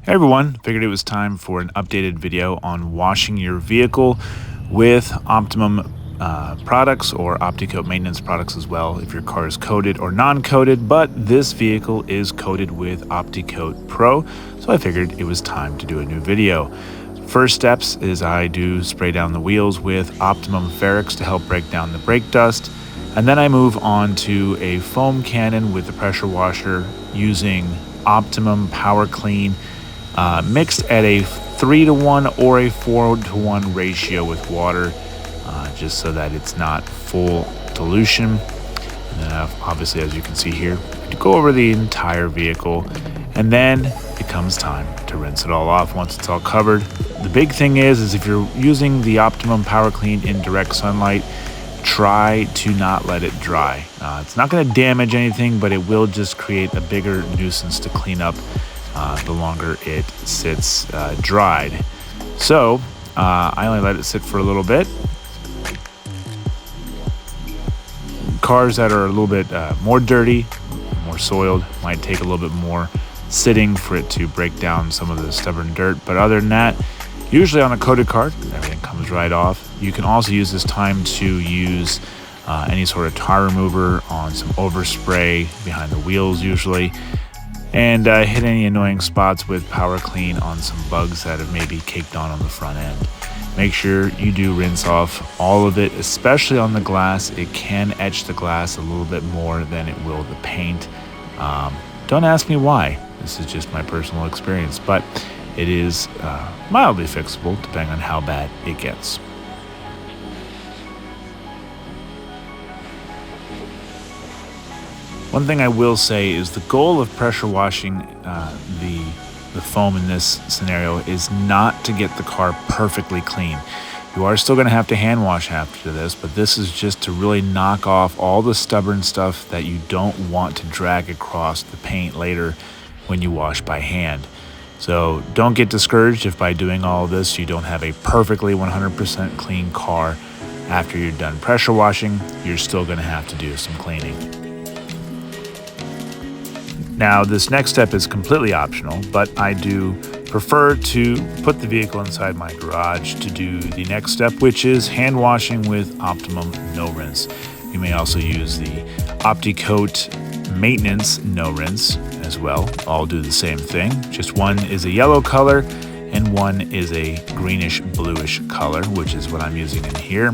Hey everyone, figured it was time for an updated video on washing your vehicle with Optimum products or Opti-Coat Maintenance products as well if your car is coated or non-coated, but this vehicle is coated with Opti-Coat Pro, so I figured it was time to do a new video. First steps is I do spray down the wheels with Optimum FerreX to help break down the brake dust, and then I move on to a foam cannon with the pressure washer using Optimum Power Clean mixed at a 3-to-1 or a 4-to-1 ratio with water, just so that it's not full dilution. And then obviously, as you can see here, to go over the entire vehicle, and then it comes time to rinse it all off once it's all covered. The big thing is if you're using the Optimum Power Clean in direct sunlight, try to not let it dry. It's not going to damage anything, but it will just create a bigger nuisance to clean up the longer it sits dried. So I only let it sit for a little bit. Cars that are a little bit more dirty, more soiled, might take a little bit more sitting for it to break down some of the stubborn dirt. But other than that, usually on a coated car, everything comes right off. You can also use this time to use any sort of tar remover on some overspray behind the wheels usually, and hit any annoying spots with Power Clean on some bugs that have maybe caked on the front end. Make sure you do rinse off all of it, especially on the glass. It can etch the glass a little bit more than it will the paint. Don't ask me why. This is just my personal experience, but it is mildly fixable depending on how bad it gets. One thing I will say is the goal of pressure washing the foam in this scenario is not to get the car perfectly clean. You are still going to have to hand wash after this, but this is just to really knock off all the stubborn stuff that you don't want to drag across the paint later when you wash by hand. So don't get discouraged if by doing all of this you don't have a perfectly 100% clean car after you're done pressure washing. You're still going to have to do some cleaning. Now, this next step is completely optional, but I do prefer to put the vehicle inside my garage to do the next step, which is hand washing with Optimum No Rinse. You may also use the Opti-Coat Maintenance No Rinse as well. All do the same thing, just one is a yellow color and one is a greenish bluish color, which is what I'm using in here.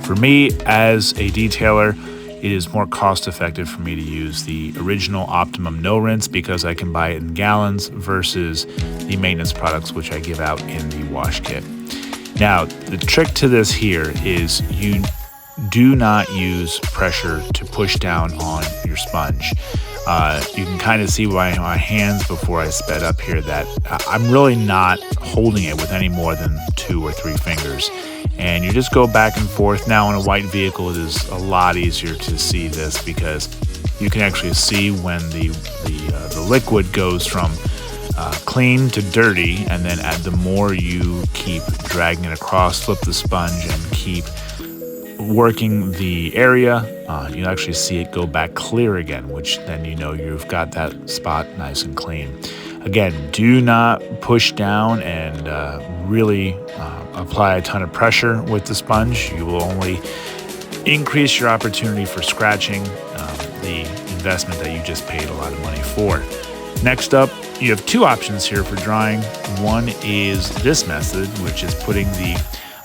For me, as a detailer, it is more cost effective for me to use the original Optimum No Rinse because I can buy it in gallons versus the maintenance products which I give out in the wash kit. Now, the trick to this here is you do not use pressure to push down on your sponge. You can kind of see by my hands before I sped up here that I'm really not holding it with any more than 2 or 3 fingers. And you just go back and forth. Now on a white vehicle, it is a lot easier to see this because you can actually see when the liquid goes from clean to dirty, and then the more you keep dragging it across, flip the sponge and keep working the area, you actually see it go back clear again, which then you know you've got that spot nice and clean. Again, do not push down and really apply a ton of pressure with the sponge. You will only increase your opportunity for scratching the investment that you just paid a lot of money for. Next up, you have 2 options here for drying. One is this method, which is putting the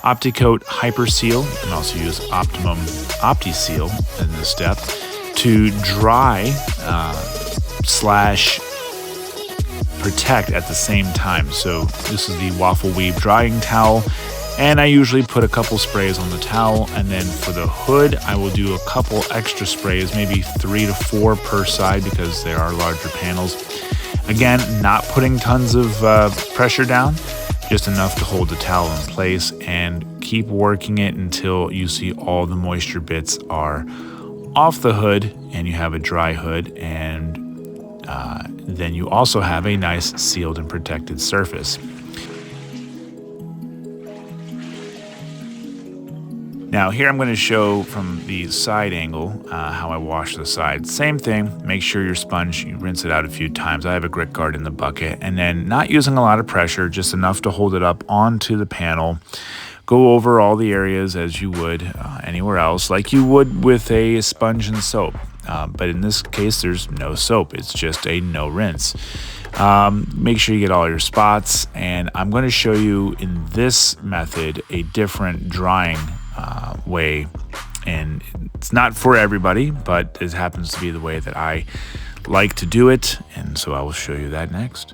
Opti-Coat Hyper Seal. You can also use Optimum Opti-Seal in this step to dry slash protect at the same time. So this is the waffle weave drying towel, and I usually put a couple sprays on the towel, and then for the hood I will do a couple extra sprays, maybe 3 to 4 per side because there are larger panels. Again, not putting tons of pressure down, just enough to hold the towel in place, and keep working it until you see all the moisture bits are off the hood and you have a dry hood, and then you also have a nice sealed and protected surface. Now here I'm going to show from the side angle how I wash the side. Same thing, make sure your sponge, you rinse it out a few times. I have a grit guard in the bucket, and then not using a lot of pressure, just enough to hold it up onto the panel. Go over all the areas as you would anywhere else, like you would with a sponge and soap. But in this case, there's no soap. It's just a no rinse. Make sure you get all your spots, and I'm going to show you in this method a different drying way, and it's not for everybody, but it happens to be the way that I like to do it, and so I will show you that next.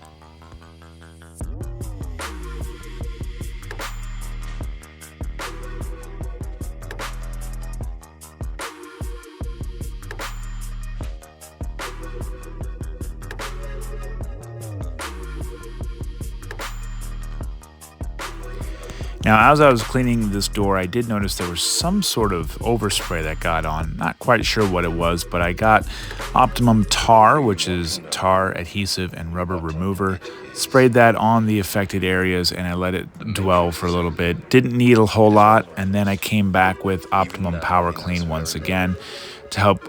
Now, as I was cleaning this door, I did notice there was some sort of overspray that got on. Not quite sure what it was, but I got Optimum Tar, which is tar, adhesive, and rubber remover. Sprayed that on the affected areas, and I let it dwell for a little bit. Didn't need a whole lot, and then I came back with Optimum Power Clean once again to help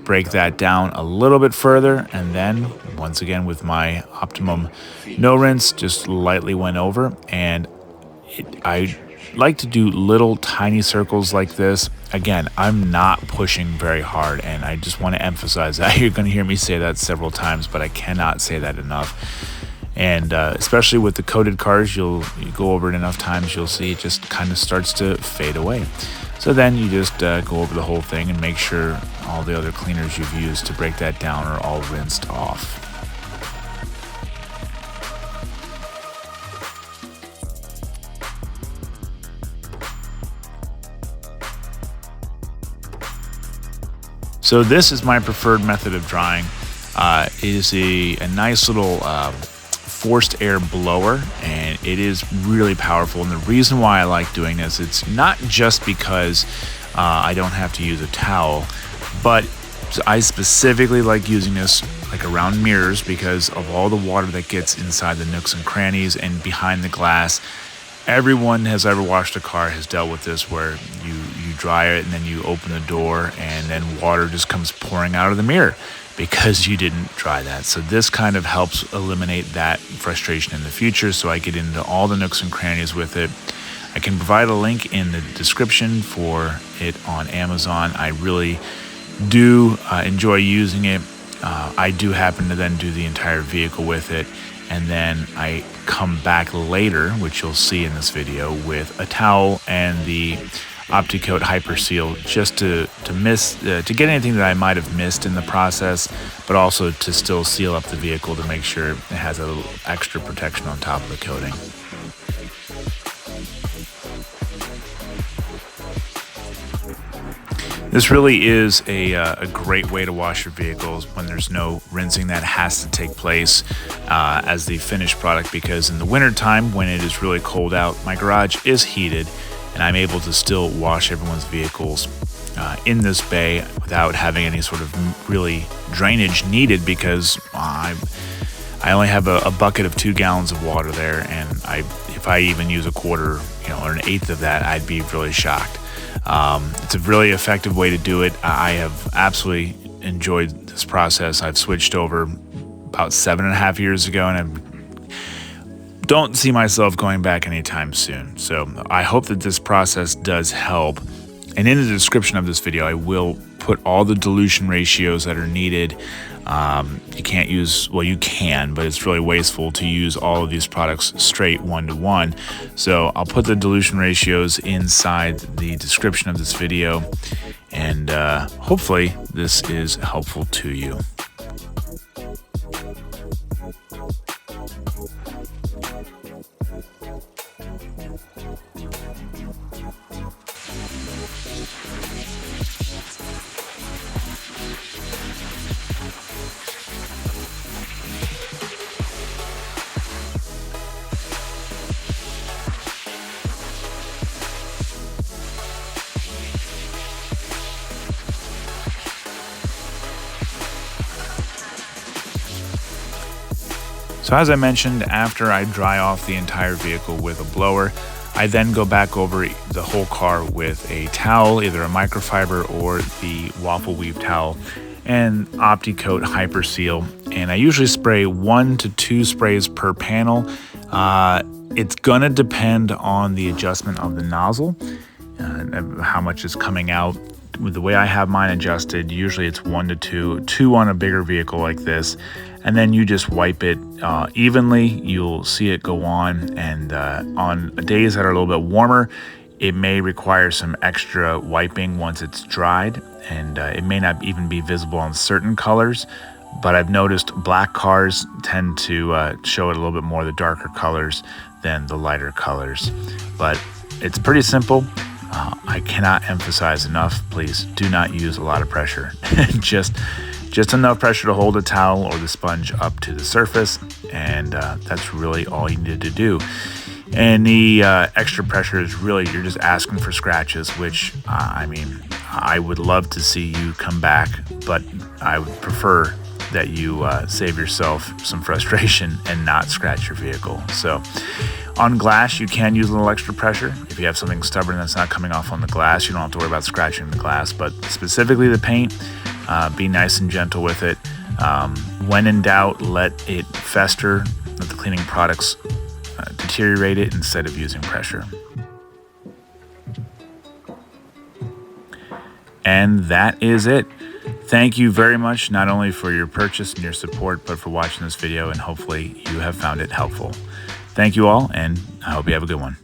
break that down a little bit further, and then once again with my Optimum No Rinse, just lightly went over. And I like to do little tiny circles like this. Again, I'm not pushing very hard, and I just want to emphasize that. You're going to hear me say that several times, but I cannot say that enough. And especially with the coated cars, you go over it enough times, you'll see it just kind of starts to fade away. So then you just go over the whole thing and make sure all the other cleaners you've used to break that down are all rinsed off. So this is my preferred method of drying. It is a nice little forced air blower, and it is really powerful. And the reason why I like doing this, it's not just because I don't have to use a towel, but I specifically like using this like around mirrors because of all the water that gets inside the nooks and crannies and behind the glass. Everyone has ever washed a car has dealt with this, where you dry it and then you open the door and then water just comes pouring out of the mirror because you didn't dry that. So this kind of helps eliminate that frustration in the future. So I get into all the nooks and crannies with it. I can provide a link in the description for it on Amazon. I really do enjoy using it. I do happen to then do the entire vehicle with it. And then I come back later, which you'll see in this video, with a towel and the Opti-Coat Hyper Seal, just to get anything that I might have missed in the process, but also to still seal up the vehicle to make sure it has a little extra protection on top of the coating. This really is a great way to wash your vehicles when there's no rinsing that has to take place as the finished product, because in the winter time when it is really cold out, my garage is heated and I'm able to still wash everyone's vehicles in this bay without having any sort of really drainage needed, because I only have a bucket of 2 gallons of water there, and if I even use a quarter, or an eighth of that, I'd be really shocked. It's a really effective way to do it. I have absolutely enjoyed this process. I've switched over about 7.5 years ago, and I don't see myself going back anytime soon. So I hope that this process does help. And in the description of this video, I will put all the dilution ratios that are needed. You can't use, well, you can, but it's really wasteful to use all of these products straight 1-to-1. So I'll put the dilution ratios inside the description of this video, and hopefully this is helpful to you. So as I mentioned, after I dry off the entire vehicle with a blower, I then go back over the whole car with a towel, either a microfiber or the waffle weave towel, and Opti-Coat Hyper Seal. And I usually spray 1 to 2 sprays per panel. It's gonna depend on the adjustment of the nozzle, how much is coming out. With the way I have mine adjusted, usually it's 1 to 2 on a bigger vehicle like this, and then you just wipe it evenly. You'll see it go on, and on days that are a little bit warmer, it may require some extra wiping once it's dried, and it may not even be visible on certain colors, but I've noticed black cars tend to show it a little bit more, the darker colors than the lighter colors. But it's pretty simple. I cannot emphasize enough, please do not use a lot of pressure. just enough pressure to hold a towel or the sponge up to the surface, and that's really all you need to do. And the extra pressure is really, you're just asking for scratches, which I mean, I would love to see you come back, but I would prefer that you save yourself some frustration and not scratch your vehicle. So on glass, you can use a little extra pressure. If you have something stubborn that's not coming off on the glass, you don't have to worry about scratching the glass. But specifically the paint, be nice and gentle with it. When in doubt, let it fester, let the cleaning products deteriorate it instead of using pressure. And that is it. Thank you very much, not only for your purchase and your support, but for watching this video, and hopefully you have found it helpful. Thank you all, and I hope you have a good one.